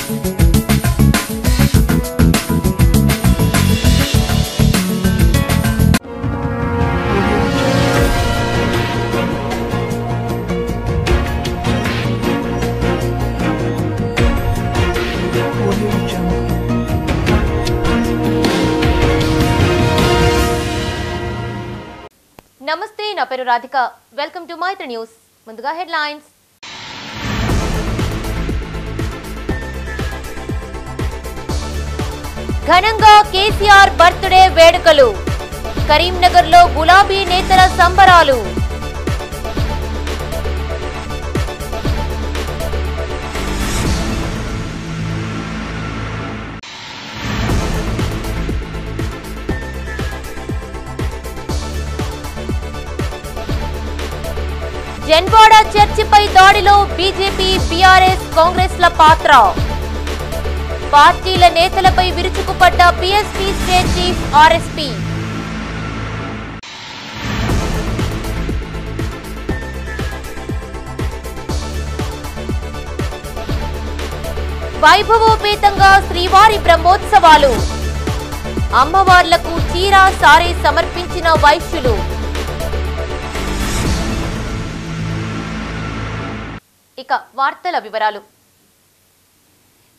నమస్తే, నా పేరు Radhika. Welcome to Maithri news. ముందుగా హెడ్లైన్స్. ఘనంగా కేసీఆర్ బర్త్డే వేడుకలు. కరీంనగర్లో గులాబీ నేతల సంబరాలు. జన్వాడ చర్చిపై దాడిలో బీజేపీ, బీఆర్ఎస్, కాంగ్రెస్ల పాత్ర. పార్టీల నేతలపై విరుచుకుపడ్డ బీఎస్పీ స్టేట్ చీఫ్ ఆర్ఎస్పీ. వైభవోపేతంగా శ్రీవారి బ్రహ్మోత్సవాలు. అమ్మవార్లకు చీర, సారీ సమర్పించిన వైశ్యులు. ఇక వార్తల వివరాలు.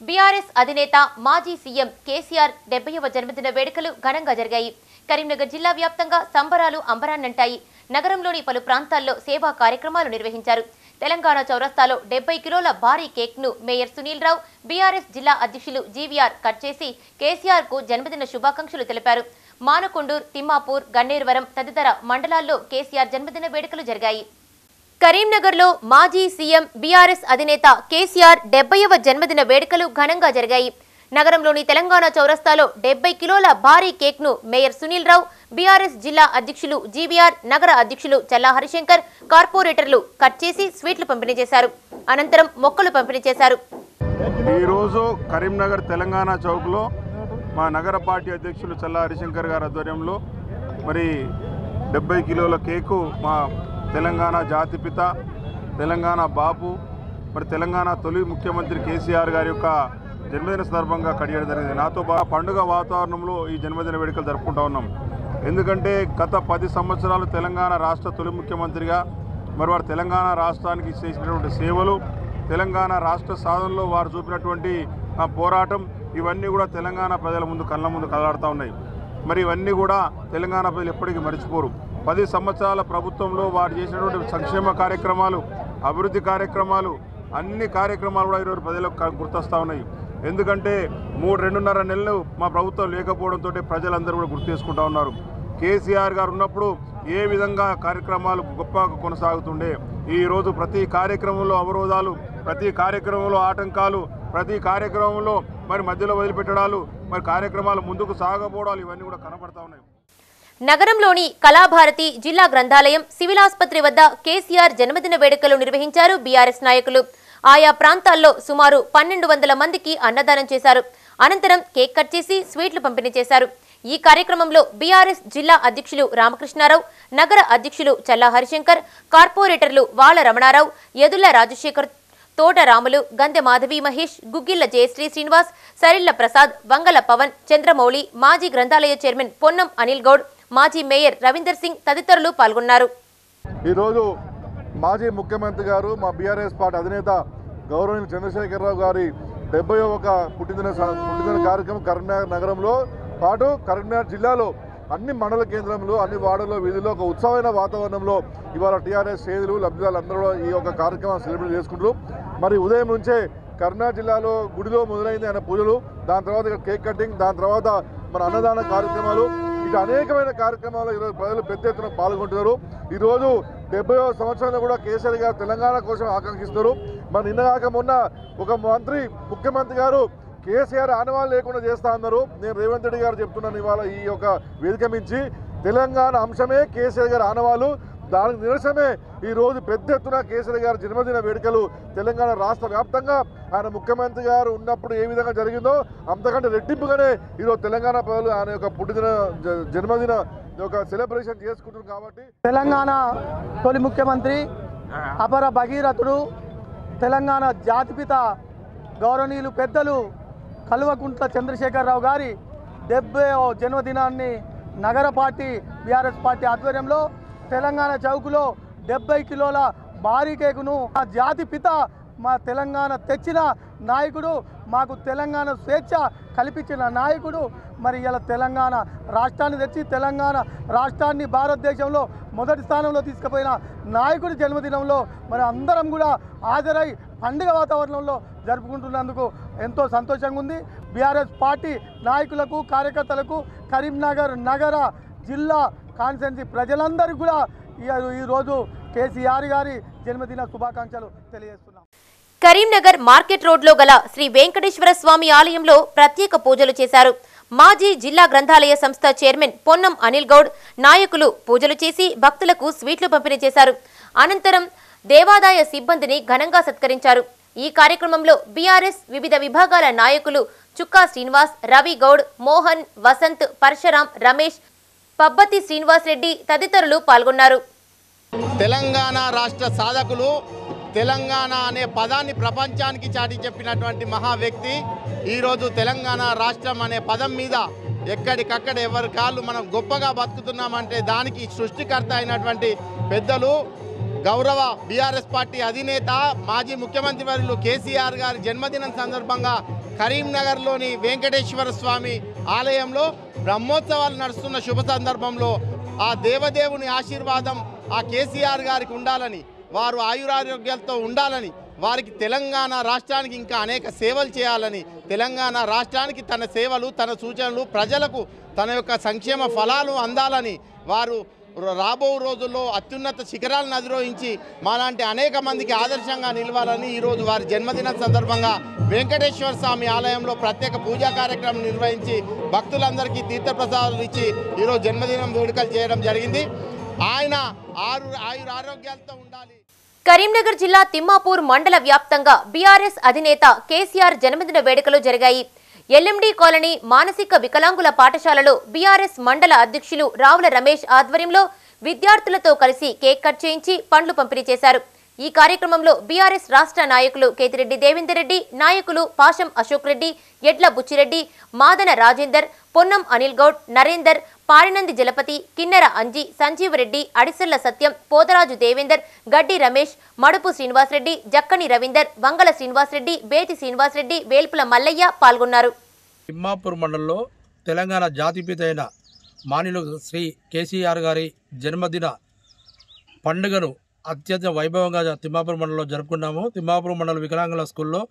బీఆర్ఎస్ అధినేత మాజీ సీఎం కేసీఆర్ 70వ జన్మదిన వేడుకలు ఘనంగా జరిగాయి. కరీంనగర్ జిల్లా వ్యాప్తంగా సంబరాలు అంబరాన్నంటాయి. నగరంలోని పలు ప్రాంతాల్లో సేవా కార్యక్రమాలు నిర్వహించారు. తెలంగాణ చౌరస్తాలో 70 కిలోల భారీ కేక్ ను మేయర్ సునీల్ రావు, బీఆర్ఎస్ జిల్లా అధ్యక్షులు జీవీఆర్ కట్ చేసి కేసీఆర్ కు జన్మదిన శుభాకాంక్షలు తెలిపారు. మానకొండూర్, తిమ్మాపూర్, గన్నేరువరం తదితర మండలాల్లో కేసీఆర్ జన్మదిన వేడుకలు జరిగాయి. కరీంనగర్లో మాజీ సీఎం బీఆర్ఎస్ అధినేత కేసీఆర్ 70వ జన్మదిన వేడుకలు ఘనంగా జరిగాయి. నగరంలోని తెలంగాణ చౌరస్తాలో 70 కిలోల భారీ కేక్ ను మేయర్ సునీల్ రావు, బీఆర్ఎస్ జిల్లా అధ్యక్షులు జీవీఆర్, నగర అధ్యక్షులు చల్లా హరిశంకర్, కార్పొరేటర్లు కట్ చేసి స్వీట్లు పంపిణీ చేశారు. అనంతరం మొక్కలు పంపిణీ చేశారు. ఈ రోజు కరీంనగర్ తెలంగాణ చౌక్లో మా నగర పార్టీ అధ్యక్షులు చల్లా హరిశంకర్ గారి ఆధ్వర్యంలో మరి 70 కిలోల కేకు మా తెలంగాణ జాతిపిత, తెలంగాణ బాపు, మరి తెలంగాణ తొలి ముఖ్యమంత్రి కేసీఆర్ గారి యొక్క జన్మదిన సందర్భంగా కట్ చేయడం జరిగింది. నాతో పండుగ వాతావరణంలో ఈ జన్మదిన వేడుకలు జరుపుకుంటా ఉన్నాం. ఎందుకంటే గత 10 సంవత్సరాలు తెలంగాణ రాష్ట్ర తొలి ముఖ్యమంత్రిగా మరి వారు తెలంగాణ రాష్ట్రానికి చేసినటువంటి సేవలు, తెలంగాణ రాష్ట్ర సాధనలో వారు చూపినటువంటి పోరాటం, ఇవన్నీ కూడా తెలంగాణ ప్రజల ముందు కళ్ళ ముందు కదలాడుతూ ఉన్నాయి. మరి ఇవన్నీ కూడా తెలంగాణ ప్రజలు ఎప్పటికీ మర్చిపోరు. 10 సంవత్సరాల ప్రభుత్వంలో వారు చేసినటువంటి సంక్షేమ కార్యక్రమాలు, అభివృద్ధి కార్యక్రమాలు, అన్ని కార్యక్రమాలు కూడా ఈరోజు ప్రజలకు గుర్తొస్తూ ఉన్నాయి. ఎందుకంటే 2.5 నెలలు మా ప్రభుత్వం లేకపోవడంతో ప్రజలందరూ కూడా గుర్తు చేసుకుంటూ ఉన్నారు. కేసీఆర్ గారు ఉన్నప్పుడు ఏ విధంగా కార్యక్రమాలు గొప్పగా కొనసాగుతుండే, ఈరోజు ప్రతి కార్యక్రమంలో అవరోధాలు, ప్రతి కార్యక్రమంలో ఆటంకాలు, ప్రతి కార్యక్రమంలో మరి మధ్యలో వదిలిపెట్టడాలు, మరి కార్యక్రమాలు ముందుకు సాగబోవడాలు, ఇవన్నీ కూడా కనబడతా ఉన్నాయి. నగరంలోని కళాభారతి, జిల్లా గ్రంథాలయం, సివిల్ ఆసుపత్రి వద్ద కేసీఆర్ జన్మదిన వేడుకలు నిర్వహించారు బీఆర్ఎస్ నాయకులు. ఆయా ప్రాంతాల్లో సుమారు 1200 మందికి అన్నదానం చేశారు. అనంతరం కేక్ కట్ చేసి స్వీట్లు పంపిణీ చేశారు. ఈ కార్యక్రమంలో బీఆర్ఎస్ జిల్లా అధ్యక్షులు రామకృష్ణారావు, నగర అధ్యక్షులు చల్లా హరిశంకర్, కార్పొరేటర్లు వాళ్ల రమణారావు, యదుల రాజశేఖర్, తోట రాములు, గందె మాధవి మహేష్, గుగ్గిళ్ల జయశ్రీ శ్రీనివాస్, సరిళ్ల ప్రసాద్, వంగల పవన్, చంద్రమౌళి, మాజీ గ్రంథాలయ చైర్మన్ పొన్నం అనిల్ గౌడ్, మాజీ మేయర్ రవీందర్ సింగ్ తదితరులు పాల్గొన్నారు. ఈరోజు మాజీ ముఖ్యమంత్రి గారు, మా బీఆర్ఎస్ పార్టీ అధినేత గౌరవనీయులు చంద్రశేఖరరావు గారి 71వ పుట్టినదిన కార్యక్రమం కరీంనగర్ నగరంలో పాటు కరీంనగర్ జిల్లాలో అన్ని మండల కేంద్రంలో, అన్ని వార్డుల్లో, వీధుల్లో ఒక ఉత్సవమైన వాతావరణంలో ఇవాళ టీఆర్ఎస్ శ్రేణులు, లబ్ధిదారులందరూ ఈ యొక్క కార్యక్రమం సెలబ్రేట్ చేసుకుంటారు. మరి ఉదయం నుంచే కరీంనగర్ జిల్లాలో గుడిలో మొదలైంది ఆయన పూజలు, దాని తర్వాత ఇక్కడ కేక్ కటింగ్, దాని తర్వాత మన అన్నదాన కార్యక్రమాలు, ఇక అనేకమైన కార్యక్రమాలు ఈరోజు ప్రజలు పెద్ద ఎత్తున పాల్గొంటున్నారు. ఈరోజు 70వ సంవత్సరంలో కూడా కేసీఆర్ గారు తెలంగాణ కోసం ఆకాంక్షిస్తారు. మరి నిన్నగాక మొన్న ఒక ముఖ్యమంత్రి గారు కేసీఆర్ ఆనవాళ్ళు లేకుండా చేస్తా అన్నారు. నేను రేవంత్ రెడ్డి గారు చెప్తున్నాను ఇవాళ ఈ యొక్క వేదిక మించి, తెలంగాణ అంశమే కేసీఆర్ గారి ఆనవాళ్ళు. దానికి నిరసనే ఈరోజు పెద్ద ఎత్తున కేసీఆర్ గారి జన్మదిన వేడుకలు తెలంగాణ రాష్ట్ర వ్యాప్తంగా ఆయన ముఖ్యమంత్రి గారు ఉన్నప్పుడు ఏ విధంగా జరిగిందో అంతకంటే రెట్టింపుగానే ఈరోజు తెలంగాణ ప్రజలు ఆయన యొక్క జన్మదిన ఒక సెలబ్రేషన్ చేసుకుంటున్నారు. కాబట్టి తెలంగాణ తొలి ముఖ్యమంత్రి, అపర భగీరథుడు, తెలంగాణ జాతిపిత గౌరవనీయులు పెద్దలు కల్వకుంట్ల చంద్రశేఖరరావు గారి 70వ జన్మదినాన్ని నగర పార్టీ బీఆర్ఎస్ పార్టీ ఆధ్వర్యంలో తెలంగాణ చౌకులో 70 కిలోల భారీ కేకును మా జాతి పిత మా తెలంగాణ తెచ్చిన నాయకుడు, మాకు తెలంగాణ స్వేచ్ఛ కల్పించిన నాయకుడు, మరి ఇలా తెలంగాణ రాష్ట్రాన్ని తెచ్చి తెలంగాణ రాష్ట్రాన్ని భారతదేశంలో మొదటి స్థానంలో తీసుకుపోయిన నాయకుడి జన్మదినంలో మరి అందరం కూడా హాజరై పండుగ వాతావరణంలో జరుపుకుంటున్నందుకు ఎంతో సంతోషంగా ఉంది. బీఆర్ఎస్ పార్టీ నాయకులకు, కార్యకర్తలకు, కరీంనగర్ నగర జిల్లా కాన్స్టిట్యున్సీ ప్రజలందరికీ కూడా ఈరోజు కేసీఆర్ గారి జన్మదిన శుభాకాంక్షలు తెలియజేస్తున్నాం. కరీంనగర్ మార్కెట్ రోడ్లో గల శ్రీ వెంకటేశ్వర స్వామి ఆలయంలో ప్రత్యేక పూజలు చేశారు. మాజీ జిల్లా గ్రంథాలయ సంస్థ చైర్మన్ పొన్నం అనిల్ గౌడ్ నాయకులు పూజలు చేసి భక్తులకు స్వీట్లు పంపిణీ చేశారు. అనంతరం దేవాదాయ సిబ్బందిని ఘనంగా సత్కరించారు. ఈ కార్యక్రమంలో బీఆర్ఎస్ వివిధ విభాగాల నాయకులు చుక్కా శ్రీనివాస్, రవి గౌడ్, మోహన్, వసంత్, పరశురాం, రమేష్, పబ్బతి శ్రీనివాస్ రెడ్డి తదితరులు పాల్గొన్నారు. తెలంగాణ రాష్ట్ర సాధకులు, తెలంగాణ అనే పదాన్ని ప్రపంచానికి చాటి చెప్పినటువంటి మహా వ్యక్తి ఈరోజు తెలంగాణ రాష్ట్రం అనే పదం మీద ఎక్కడికక్కడ ఎవరి కాళ్ళు మనం గొప్పగా బతుకుతున్నామంటే దానికి సృష్టికర్త అయినటువంటి పెద్దలు గౌరవ బీఆర్ఎస్ పార్టీ అధినేత మాజీ ముఖ్యమంత్రి వర్యులు కేసీఆర్ గారి జన్మదినం సందర్భంగా కరీంనగర్లోని వెంకటేశ్వర స్వామి ఆలయంలో బ్రహ్మోత్సవాలు నడుస్తున్న శుభ సందర్భంలో ఆ దేవదేవుని ఆశీర్వాదం ఆ కేసీఆర్ గారికి ఉండాలని, వారు ఆయురారోగ్యాలతో ఉండాలని, వారికి తెలంగాణ రాష్ట్రానికి ఇంకా అనేక సేవలు చేయాలని, తెలంగాణ రాష్ట్రానికి తన సేవలు, తన సూచనలు ప్రజలకు తన యొక్క సంక్షేమ ఫలాలు అందాలని, వారు రాబో రోజుల్లో అత్యున్నత శిఖరాలను అధిరోహించి మాలాంటి అనేక మందికి ఆదర్శంగా నిలవాలని ఈరోజు వారి జన్మదినం సందర్భంగా వెంకటేశ్వర స్వామి ఆలయంలో ప్రత్యేక పూజా కార్యక్రమం నిర్వహించి భక్తులందరికీ తీర్థప్రసాదాలు ఇచ్చి ఈరోజు జన్మదినం వేడుకలు చేయడం జరిగింది. ఆయన ఆరోగ్యాలతో ఉండాలి. కరీంనగర్ జిల్లా తిమ్మాపూర్ మండల వ్యాప్తంగా బీఆర్ఎస్ అధినేత కేసీఆర్ జన్మదిన వేడుకలు జరిగాయి. ఎల్ఎండి కాలనీ మానసిక వికలాంగుల పాఠశాలలో బీఆర్ఎస్ మండల అధ్యక్షులు రావుల రమేష్ ఆధ్వర్యంలో విద్యార్థులతో కలిసి కేక్ కట్ చేయించి పండ్లు పంపిణీ చేశారు. ఈ కార్యక్రమంలో బీఆర్ఎస్ రాష్ట్ర నాయకులు కేతిరెడ్డి దేవేందర్ రెడ్డి, నాయకులు పాషం అశోక్ రెడ్డి, ఎడ్ల బుచ్చిరెడ్డి, మాదన రాజేందర్, పొన్నం అనిల్ గౌడ్, నరేందర్, పారినంది జలపతి, కిన్నెర అంజి, సంజీవరెడ్డి, అడిసెల్ల సత్యం, పోతరాజు దేవేందర్, గడ్డి రమేష్, మడుపు శ్రీనివాసరెడ్డి, జక్కని రవీందర్, వంగల శ్రీనివాసరెడ్డి, బేతి శ్రీనివాసరెడ్డి, వేల్పుల మల్లయ్య పాల్గొన్నారు. తిమ్మాపూర్ మండలంలో తెలంగాణ జాతిపిత అయిన మాన్యులు శ్రీ కేసీఆర్ గారి జన్మదిన పండుగను అత్యంత వైభవంగా తిమ్మాపూర్ మండలంలో జరుపుకున్నాము. తిమ్మాపూర్ మండల వికలాంగుల స్కూల్లో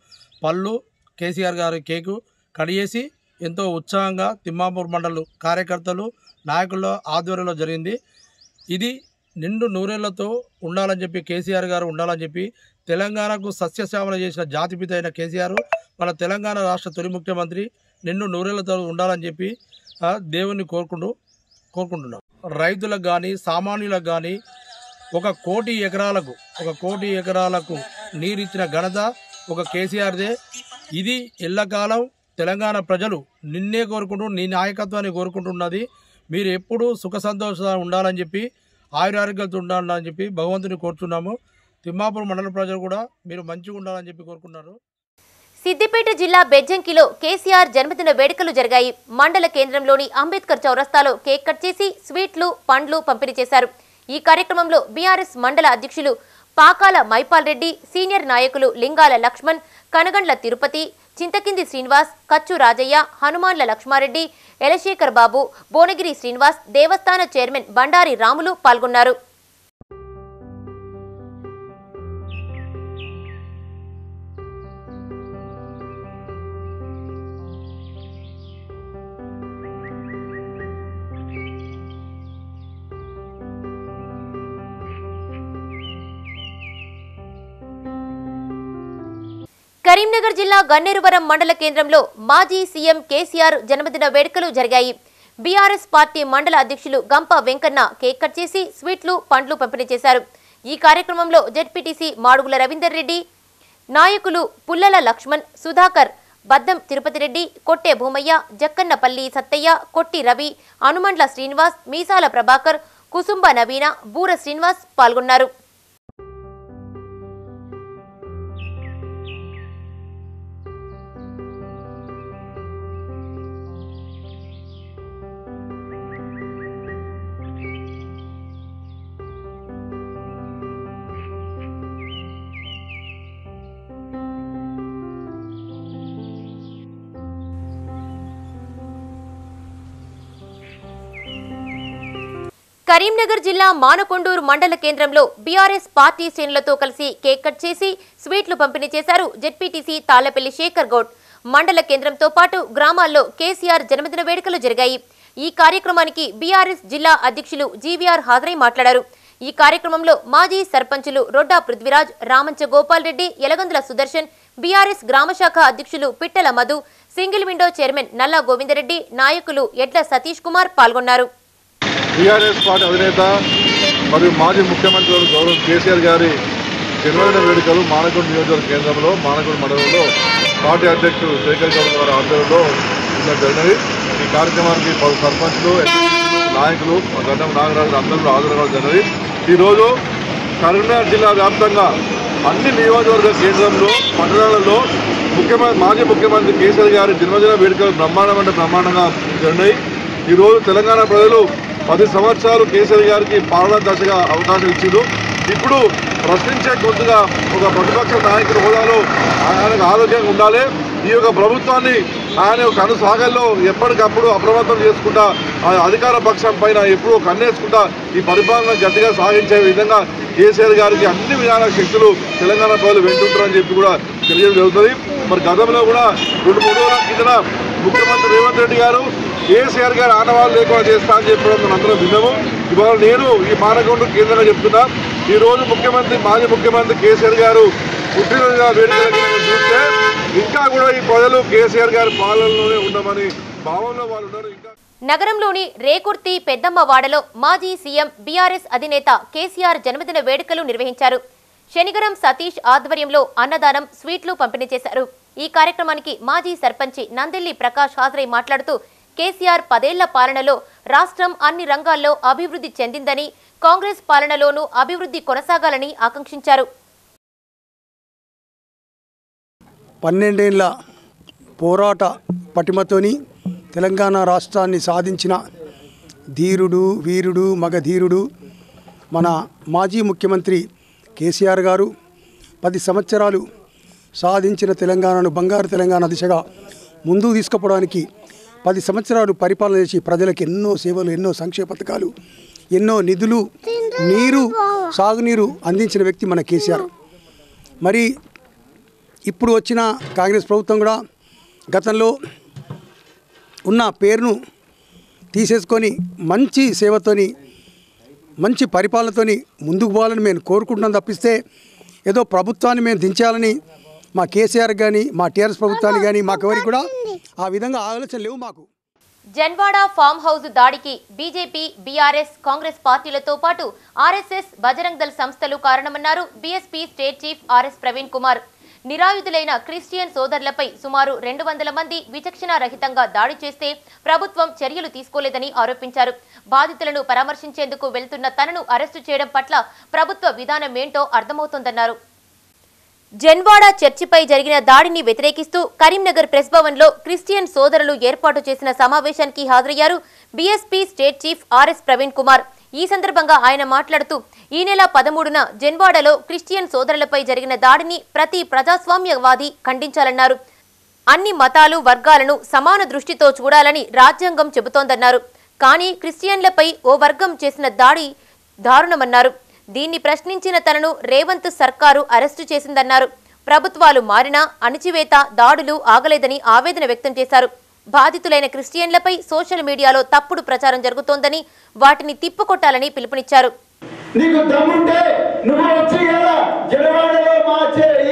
పళ్ళు, కేసీఆర్ గారి కేకు కడిగేసి ఎంతో ఉత్సాహంగా తిమ్మాపూర్ మండల కార్యకర్తలు, నాయకుల ఆధ్వర్యంలో జరిగింది. ఇది నిండు నూరేళ్లతో ఉండాలని చెప్పి కేసీఆర్ గారు ఉండాలని చెప్పి తెలంగాణకు సస్యశ్యామల చేసిన జాతిపిత అయిన కేసీఆర్ మన తెలంగాణ రాష్ట్ర తొలి ముఖ్యమంత్రి నిండు నూరేళ్లతో ఉండాలని చెప్పి దేవుణ్ణి కోరుకుంటున్నాం. రైతులకు కానీ సామాన్యులకు కానీ 1 కోటి ఎకరాలకు నీరిచ్చిన ఘనత ఒక కేసీఆర్దే. ఇది ఎల్లకాలం తెలంగాణ ప్రజలు నిన్నే కోరుకుంటూ నీ నాయకత్వాన్ని కోరుకుంటున్నది. మీరు ఎప్పుడూ సుఖ సంతోషంగా ఉండాలని చెప్పి, ఆయురారోగ్యాలతో ఉండాలని చెప్పి భగవంతుని కోరుతున్నాము. తిమ్మాపూర్ మండల ప్రజలు కూడా మీరు మంచిగా ఉండాలని చెప్పి కోరుకున్నారు. సిద్దిపేట జిల్లా బెజ్జంకిలో కేసీఆర్ జన్మదిన వేడుకలు జరిగాయి. మండల కేంద్రంలోని అంబేద్కర్ చౌరస్తాలో కేక్ కట్ చేసి స్వీట్లు, పండ్లు పంపిణీ చేశారు. ఈ కార్యక్రమంలో బీఆర్ఎస్ మండల అధ్యక్షులు పాకాల మైపాల్ రెడ్డి, సీనియర్ నాయకులు లింగాల లక్ష్మణ్, కనగండ్ల తిరుపతి, చింతకింది శ్రీనివాస్, కచ్చు రాజయ్య, హనుమాన్ల లక్ష్మారెడ్డి, ఎలశేఖర్ బాబు, భువనగిరి శ్రీనివాస్, దేవస్థాన చైర్మన్ బండారి రాములు పాల్గొన్నారు. కరీంనగర్ జిల్లా గన్నేరువరం మండల కేంద్రంలో మాజీ సీఎం కేసీఆర్ జన్మదిన వేడుకలు జరిగాయి. బీఆర్ఎస్ పార్టీ మండల అధ్యక్షులు గంప వెంకన్న కేక్ కట్ చేసి స్వీట్లు, పండ్లు పంపిణీ చేశారు. ఈ కార్యక్రమంలో జెడ్పీటీసీ మాడుగుల రవీందర్ రెడ్డి, నాయకులు పుల్లల లక్ష్మణ్, సుధాకర్, బద్దం తిరుపతి రెడ్డి, కొట్టే భూమయ్య, జక్కన్నపల్లి సత్తయ్య, కొట్టి రవి, హనుమండ్ల శ్రీనివాస్, మీసాల ప్రభాకర్, కుసుంబ నవీన, బూర శ్రీనివాస్ పాల్గొన్నారు. కరీంనగర్ జిల్లా మానకొండూరు మండల కేంద్రంలో బీఆర్ఎస్ పార్టీ శ్రేణులతో కలిసి కేక్ కట్ చేసి స్వీట్లు పంపిణీ చేశారు జెడ్పీటీసీ తాళ్లపల్లి శేఖర్ గౌడ్. మండల కేంద్రంతో పాటు గ్రామాల్లో కేసీఆర్ జన్మదిన వేడుకలు జరిగాయి. ఈ కార్యక్రమానికి బీఆర్ఎస్ జిల్లా అధ్యక్షులు జీవీఆర్ హాజరై మాట్లాడారు. ఈ కార్యక్రమంలో మాజీ సర్పంచులు రొడ్డా పృథ్వీరాజ్, రామంచ గోపాల్ రెడ్డి, యలగందుల సుదర్శన్, బీఆర్ఎస్ గ్రామశాఖ అధ్యక్షులు పిట్టల మధు, సింగిల్ విండో చైర్మన్ నల్లా గోవిందరెడ్డి, నాయకులు ఎడ్ల సతీష్ కుమార్ పాల్గొన్నారు. బీఆర్ఎస్ పార్టీ అధినేత మరియు మాజీ ముఖ్యమంత్రి గౌరవ కేసీఆర్ గారి జన్మదిన వేడుకలు మానకొండ నియోజకవర్గ కేంద్రంలో మానకొండ మండలంలో పార్టీ అధ్యక్షుడు శేఖర్ గౌడ్ గారి ఆధ్వర్యంలో జరిగినది. ఈ కార్యక్రమానికి పలు సర్పంచ్లు, నాయకులు, గడ్డం నాగరాజు అందరూ హాజరు జరిగినది. ఈరోజు కరీంనగర్ జిల్లా వ్యాప్తంగా అన్ని నియోజకవర్గ కేంద్రంలో పట్టణాలలో మాజీ ముఖ్యమంత్రి కేసీఆర్ గారి జన్మదిన వేడుకలు బ్రహ్మాండంగా జరిగినాయి. ఈరోజు తెలంగాణ ప్రజలు 10 సంవత్సరాలు కేసీఆర్ గారికి పాలనా దశగా అవకాశం ఇచ్చిండు. ఇప్పుడు ప్రశ్నించే కొద్దిగా ఒక ప్రతిపక్ష నాయకుడి హోదాలో ఆయనకు ఆరోగ్యంగా ఉండాలి. ఈ యొక్క ప్రభుత్వాన్ని ఆయన కనుసాగల్లో ఎప్పటికప్పుడు అప్రమత్తం చేసుకుంటా అధికార పక్షం పైన ఎప్పుడూ కన్నేసుకుంటా ఈ పరిపాలన గట్టిగా సాగించే విధంగా కేసీఆర్ గారికి అన్ని విధాల శక్తులు తెలంగాణ ప్రజలు వెంటుంటారని చెప్పి కూడా తెలియడం జరుగుతుంది. మరి గతంలో కూడా 2-3 రోజుల కిందట ముఖ్యమంత్రి రేవంత్ రెడ్డి గారు కేసీఆర్ గారు ఆనవాళ్ళు లేకుండా చేస్తా అని చెప్పడం మనందరం విన్నాము. ఇవాళ నేను ఈ మానకొండ కేంద్రంగా చెప్తున్నా, ఈరోజు మాజీ ముఖ్యమంత్రి కేసీఆర్ గారు పుట్టినరోజు వేడుకలు చూస్తే ఇంకా కూడా ఈ ప్రజలు కేసీఆర్ గారి పాలనలోనే ఉండమని భావనలో వాళ్ళు ఉన్నారు. నగరంలోని రేకుర్తి పెద్దమ్మవాడలో మాజీ సీఎం బీఆర్ఎస్ అధినేత కేసీఆర్ జన్మదిన వేడుకలు నిర్వహించారు. శనిగరం సతీష్ ఆధ్వర్యంలో అన్నదానం, స్వీట్లు పంపిణీ చేశారు. ఈ కార్యక్రమానికి మాజీ సర్పంచి నందెల్లి ప్రకాష్ హాజరై మాట్లాడుతూ కేసీఆర్ 10 ఏళ్ల పాలనలో రాష్ట్రం అన్ని రంగాల్లో అభివృద్ధి చెందిందని, కాంగ్రెస్ పాలనలోనూ అభివృద్ధి కొనసాగాలని ఆకాంక్షించారు. 12 ఏళ్ల పోరాట పటిమతోని తెలంగాణ రాష్ట్రాన్ని సాధించిన ధీరుడు, వీరుడు, మగధీరుడు మన మాజీ ముఖ్యమంత్రి కేసీఆర్ గారు 10 సంవత్సరాలు సాధించిన తెలంగాణను బంగారు తెలంగాణ దిశగా ముందుకు తీసుకుపోవడానికి 10 సంవత్సరాలు పరిపాలన చేసి ప్రజలకు ఎన్నో సేవలు, ఎన్నో సంక్షేమ పథకాలు, ఎన్నో నిధులు, నీరు, సాగునీరు అందించిన వ్యక్తి మన కేసీఆర్. మరి ఇప్పుడు వచ్చిన కాంగ్రెస్ ప్రభుత్వం కూడా గతంలో ఉన్న పేరును తీసేసుకొని మంచి సేవతోని, మంచి పరిపాలనతోని ముందుకు పోవాలని మేము కోరుకుంటున్నాం తప్పిస్తే ఏదో ప్రభుత్వాన్ని మేము దించాలని మా కేసీఆర్ కానీ మా టీఆర్ఎస్ ప్రభుత్వాన్ని కానీ మాకెవరికి కూడా ఆ విధంగా ఆలోచన లేవు మాకు. జన్వాడ ఫామ్ హౌస్ దాడికి బీజేపీ, బీఆర్ఎస్, కాంగ్రెస్ పార్టీలతో పాటు ఆర్ఎస్ఎస్, బజరంగ్ దళ్ సంస్థలు కారణమన్నారు BSP state chief RS Praveen Kumar. నిరాయుధులైన క్రిస్టియన్ సోదరులపై సుమారు 200 మంది విచక్షణారహితంగా దాడి చేస్తే ప్రభుత్వం చర్యలు తీసుకోలేదని ఆరోపించారు. బాధితులను పరామర్శించేందుకు వెళ్తున్న తనను అరెస్టు చేయడం పట్ల ప్రభుత్వ విధానమేంటో అర్థమవుతోందన్నారు. జన్వాడ చర్చిపై జరిగిన దాడిని వ్యతిరేకిస్తూ కరీంనగర్ ప్రెస్ భవన్లో క్రిస్టియన్ సోదరులు ఏర్పాటు చేసిన సమావేశానికి హాజరయ్యారు BSP state chief RS Praveen Kumar. ఈ సందర్భంగా ఆయన మాట్లాడుతూ ఈ నెల 13న జన్వాడలో క్రిస్టియన్ సోదరులపై జరిగిన దాడిని ప్రతి ప్రజాస్వామ్యవాది ఖండించాలన్నారు. అన్ని మతాలు, వర్గాలను సమాన దృష్టితో చూడాలని రాజ్యాంగం చెబుతోందన్నారు. కానీ క్రిస్టియన్లపై ఓ వర్గం చేసిన దాడి దారుణమన్నారు. దీన్ని ప్రశ్నించిన తనను రేవంత్ సర్కారు అరెస్టు చేసిందన్నారు. ప్రభుత్వాలు మారినా అణిచివేత, దాడులు ఆగలేదని ఆవేదన వ్యక్తం చేశారు. బాధితులైన క్రిస్టియన్లపై సోషల్ మీడియాలో తప్పుడు ప్రచారం జరుగుతోందని, వాటిని తిప్పుకొట్టాలని పిలుపునిచ్చారు. నీకు దమ్ముంటే నువ్వు వచ్చి కదా జనవాడలో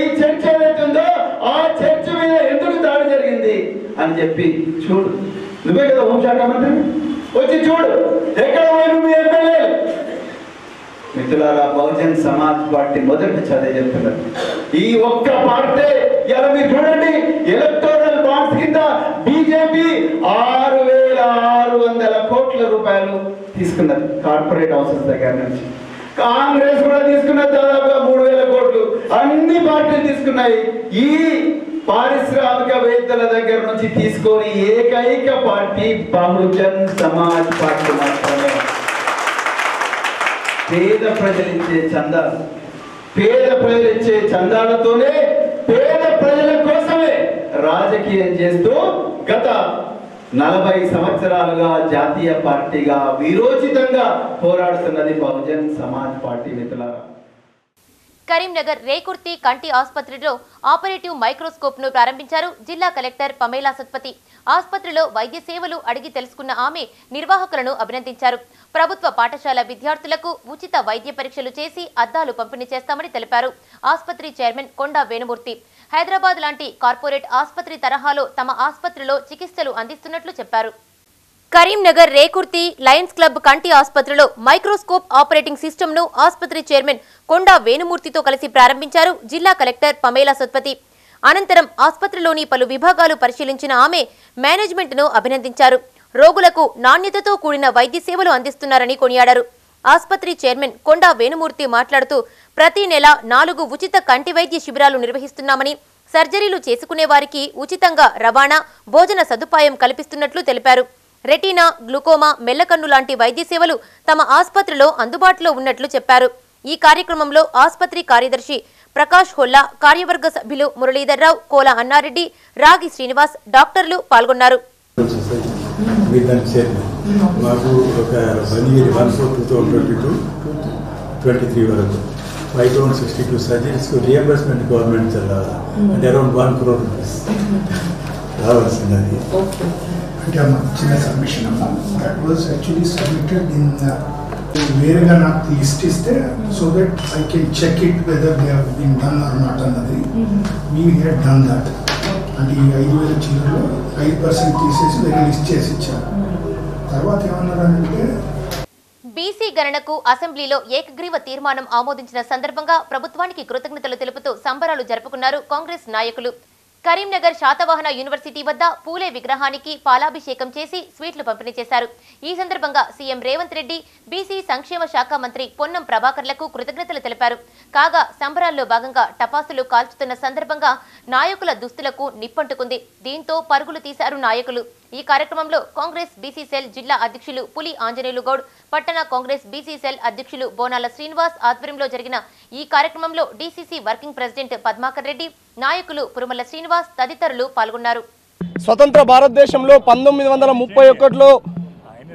ఈ చర్చ్ ఏదైతుందో ఆ చర్చ్ మీద ఎందుకు దాడి జరిగింది అని చెప్పి చూడు. నువ్వే కదా హోంశాఖ మంత్రి, వచ్చి చూడు ఎక్కడ పోయి మీ ఎమ్మెల్యే. మిత్రులారా, బహుజన్ సమాజ్ పార్టీ మొదటి చదివే చెప్తున్నారు. ఈ ఒక్క పార్టీ ఇలా మీరు చూడండి, ఎలక్టోరల్ బాండ్స్ కింద బీజేపీ 6,600 కోట్ల రూపాయలు తీసుకున్నది కార్పొరేట్ హౌసెస్ దగ్గర నుంచి. కాంగ్రెస్ కూడా తీసుకున్నది దాదాపుగా 3,000 కోట్లు. అన్ని పార్టీలు తీసుకున్నాయి. ఈ పారిశ్రామికవేత్తల దగ్గర నుంచి తీసుకొని ఏకైక పార్టీ బహుజన్ సమాజ్ పార్టీ మాత్రమే. పేద ప్రజలు ఇచ్చే చందాలు, పేద ప్రజలు ఇచ్చే చందాలతోనే పేద ప్రజల కోసమే రాజకీయం చేస్తూ గత 40 సంవత్సరాలుగా జాతీయ పార్టీగా వీరోచితంగా పోరాడుతున్నది బహుజన్ సమాజ్ పార్టీ మిత్రులారా. కరీంనగర్ రేకుర్తి కంటి ఆసుపత్రిలో ఆపరేటివ్ మైక్రోస్కోప్ ను ప్రారంభించారు జిల్లా కలెక్టర్ పమేలా సత్పతి. ఆసుపత్రిలో వైద్య సేవలు అడిగి తెలుసుకున్న ఆమె నిర్వాహకులను అభినందించారు. ప్రభుత్వ పాఠశాల విద్యార్థులకు ఉచిత వైద్య పరీక్షలు చేసి అద్దాలు పంపిణీ చేస్తామని తెలిపారు. ఆసుపత్రి చైర్మన్ కొండా వేణుమూర్తి హైదరాబాద్ లాంటి కార్పొరేట్ ఆసుపత్రి తరహాలో తమ ఆసుపత్రిలో చికిత్సలు అందిస్తున్నట్లు చెప్పారు. కరీంనగర్ రేకుర్తి లయన్స్ క్లబ్ కంటి ఆసుపత్రిలో మైక్రోస్కోప్ ఆపరేటింగ్ సిస్టమ్ ను ఆసుపత్రి చైర్మన్ కొండా వేణుమూర్తితో కలిసి ప్రారంభించారు జిల్లా కలెక్టర్ పమేలా సత్పతి. అనంతరం ఆసుపత్రిలోని పలు విభాగాలు పరిశీలించిన ఆమె మేనేజ్మెంట్ ను అభినందించారు. రోగులకు నాణ్యతతో కూడిన వైద్య సేవలు అందిస్తున్నారని కొనియాడారు. ఆసుపత్రి చైర్మన్ కొండా వేణుమూర్తి మాట్లాడుతూ ప్రతి నెల 4 ఉచిత కంటి వైద్య శిబిరాలు నిర్వహిస్తున్నామని, సర్జరీలు చేసుకునే వారికి ఉచితంగా రవాణా, భోజన సదుపాయం కల్పిస్తున్నట్లు తెలిపారు. రెటీనా, గ్లూకోమా, మెల్లకన్ను లాంటి వైద్య సేవలు తమ ఆసుపత్రిలో అందుబాటులో ఉన్నట్లు చెప్పారు. ఈ కార్యక్రమంలో ఆసుపత్రి కార్యదర్శి ప్రకాష్ హొల్లా, కార్యవర్గ సభ్యులు మురళీధర్రావు, కోల అన్నారెడ్డి, రాగి శ్రీనివాస్, డాక్టర్లు పాల్గొన్నారు. అంటే చిన్న సబ్మిషన్ అమ్మా, that was actually submitted in వేరేగా నాకు లిస్ట్ ఇస్తే so that I can check it whether they have been done or not అన్నది. We had done that. అంటే ఈ 5,000 చిల్లరలో 5% తీసేసి వేరే లిస్ట్ చేసి ఇచ్చారు. తర్వాత ఏమన్నారంటే బీసీ గణనకు అసెంబ్లీలో ఏకగ్రీవ తీర్మానం ఆమోదించిన సందర్భంగా ప్రభుత్వానికి కృతజ్ఞతలు తెలుపుతూ సంబరాలు జరుపుకున్నారు కాంగ్రెస్ నాయకులు. కరీంనగర్ శాతవాహన యూనివర్సిటీ వద్ద పూలే విగ్రహానికి పాలాభిషేకం చేసి స్వీట్లు పంపిణీ చేశారు. ఈ సందర్భంగా సీఎం రేవంత్ రెడ్డి, బీసీ సంక్షేమ శాఖ మంత్రి పొన్నం ప్రభాకర్లకు కృతజ్ఞతలు తెలిపారు. కాగా సంబరాల్లో భాగంగా టపాసులు కాల్చుతున్న సందర్భంగా నాయకుల దుస్తులకు నిప్పంటుకుంది. దీంతో పరుగులు తీశారు నాయకులు. ఈ కార్యక్రమంలో కాంగ్రెస్ బీసీ సెల్ జిల్లా అధ్యక్షులు పులి ఆంజనేయులు గౌడ్, పట్టణ కాంగ్రెస్ బీసీ సెల్ అధ్యక్షులు బోనాల శ్రీనివాస్ ఆధ్వర్యంలో జరిగిన ఈ కార్యక్రమంలో DCC working president Padmakar Reddy, నాయకులు పురుమల శ్రీనివాస్ తదితరులు పాల్గొన్నారు. స్వతంత్ర భారతదేశంలో 1931లో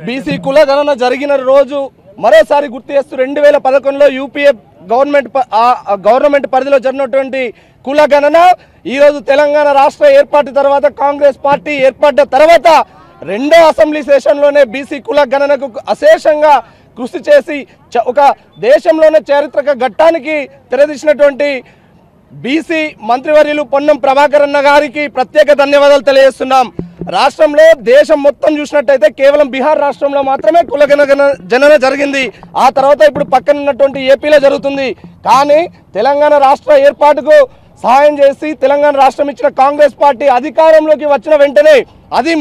బీసీ కుల గణన జరిగిన రోజు మరోసారి గుర్తు చేస్తూ 2011లో యూపీఏ గవర్నమెంట్ పరిధిలో జరిగినటువంటి కుల గణన ఈరోజు తెలంగాణ రాష్ట్ర ఏర్పాటు తర్వాత, కాంగ్రెస్ పార్టీ ఏర్పడ్డ తర్వాత 2వ అసెంబ్లీ సెషన్లోనే బీసీ కుల గణనకు అశేషంగా కృషి చేసి ఒక దేశంలోనే చారిత్రక ఘట్టానికి తెరదీసినటువంటి బీసీ మంత్రివర్యులు పొన్నం ప్రభాకర్ అన్న గారికి ప్రత్యేక ధన్యవాదాలు తెలియజేస్తున్నాం. రాష్ట్రంలో దేశం మొత్తం చూసినట్టయితే కేవలం బీహార్ రాష్ట్రంలో మాత్రమే కుల గణన జరిగింది. ఆ తర్వాత ఇప్పుడు పక్కన ఉన్నటువంటి ఏపీలో జరుగుతుంది. కానీ తెలంగాణ రాష్ట్ర ఏర్పాటుకు సహాయం చేసి తెలంగాణ రాష్ట్రం ఇచ్చిన కాంగ్రెస్ పార్టీ అధికారంలోకి వచ్చిన వెంటనే అది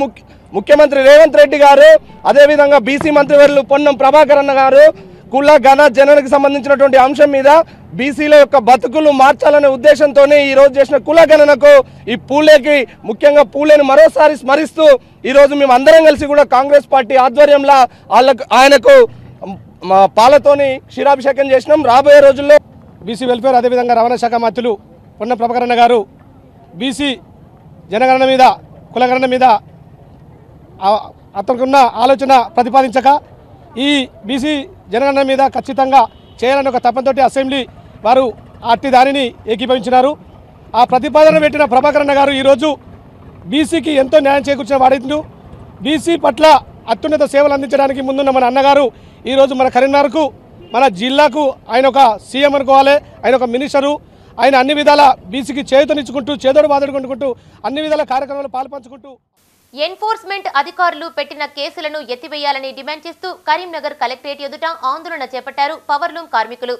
ముఖ్యమంత్రి రేవంత్ రెడ్డి గారు, అదేవిధంగా బీసీ మంత్రివర్యులు పొన్నం ప్రభాకర్ అన్న గారు కుల గణ జననకు సంబంధించినటువంటి అంశం మీద బీసీల యొక్క బతుకులు మార్చాలనే ఉద్దేశంతోనే ఈ రోజు చేసిన కుల గణనకు ఈ పూలేకి, ముఖ్యంగా పూలేని మరోసారి స్మరిస్తూ ఈరోజు మేము అందరం కలిసి కూడా కాంగ్రెస్ పార్టీ ఆధ్వర్యంలో ఆయనకు పాలతోని క్షీరాభిషేకం చేసినాం. రాబోయే రోజుల్లో బీసీ వెల్ఫేర్, అదేవిధంగా రవాణా శాఖ మంత్రులు పొన్నం ప్రభాకర్ అన్న గారు బీసీ జనగణన మీద, కులగణన మీద అతనుకున్న ఆలోచన ప్రతిపాదించక ఈ బీసీ జనగణన మీద ఖచ్చితంగా చేయాలని ఒక తపంతోటి అసెంబ్లీ వారు అట్టి దానిని ఏకీభవించినారు. ఆ ప్రతిపాదన పెట్టిన ప్రభాకర్ అన్న గారు ఈరోజు బీసీకి ఎంతో న్యాయం చేకూర్చిన వాడిండు. బీసీ పట్ల అత్యున్నత సేవలు అందించడానికి ముందున్న మన అన్నగారు ఈరోజు మన కరీంనగర్కు, మన జిల్లాకు ఆయన ఒక సీఎం అనుకోవాలి, ఆయన ఒక మినిస్టరు. ఆయన అన్ని విధాల బీసీకి చేతునిచ్చుకుంటూ, చేదోడు బాదుడుకుంటూ అన్ని విధాల కార్యక్రమాలు పాల్పంచుకుంటూ ఎన్ఫోర్స్మెంట్ అధికారులు పెట్టిన కేసులను ఎత్తివేయాలని డిమాండ్ చేస్తూ కరీంనగర్ కలెక్టరేట్ ఎదుట ఆందోళన చేపట్టారు పవర్లూమ్ కార్మికులు.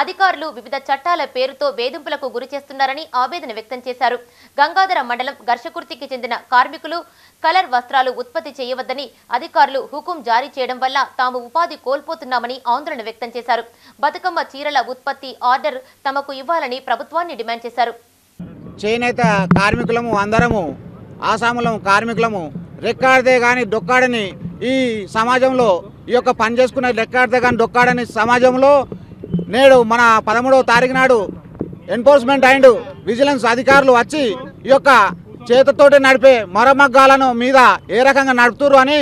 అధికారులు వివిధ చట్టాల పేరుతో వేధింపులకు గురి చేస్తున్నారని ఆవేదన వ్యక్తం చేశారు. గంగాధర మండలం ఘర్షకుర్తికి చెందిన కార్మికులు కలర్ వస్త్రాలు ఉత్పత్తి చేయవద్దని అధికారులు హుకుం జారీ చేయడం వల్ల తాము ఉపాధి కోల్పోతున్నామని ఆందోళన వ్యక్తం చేశారు. బతుకమ్మ చీరల ఉత్పత్తి ఆర్డర్ తమకు ఇవ్వాలని ప్రభుత్వాన్ని డిమాండ్ చేశారు. చేనేత కార్మికులము అందరము, ఆసాములము కార్మికులము రెక్కాడితే కానీ డొక్కాడని ఈ సమాజంలో, ఈ యొక్క పని చేసుకునే రెక్కాడితే కానీ డొక్కాడని సమాజంలో నేడు మన 13వ తారీఖు నాడు ఎన్ఫోర్స్మెంట్ అండ్ విజిలెన్స్ అధికారులు వచ్చి ఈ యొక్క చేతితోటి నడిపే మరమగ్గాలను మీద ఏ రకంగా నడుపుతురు అని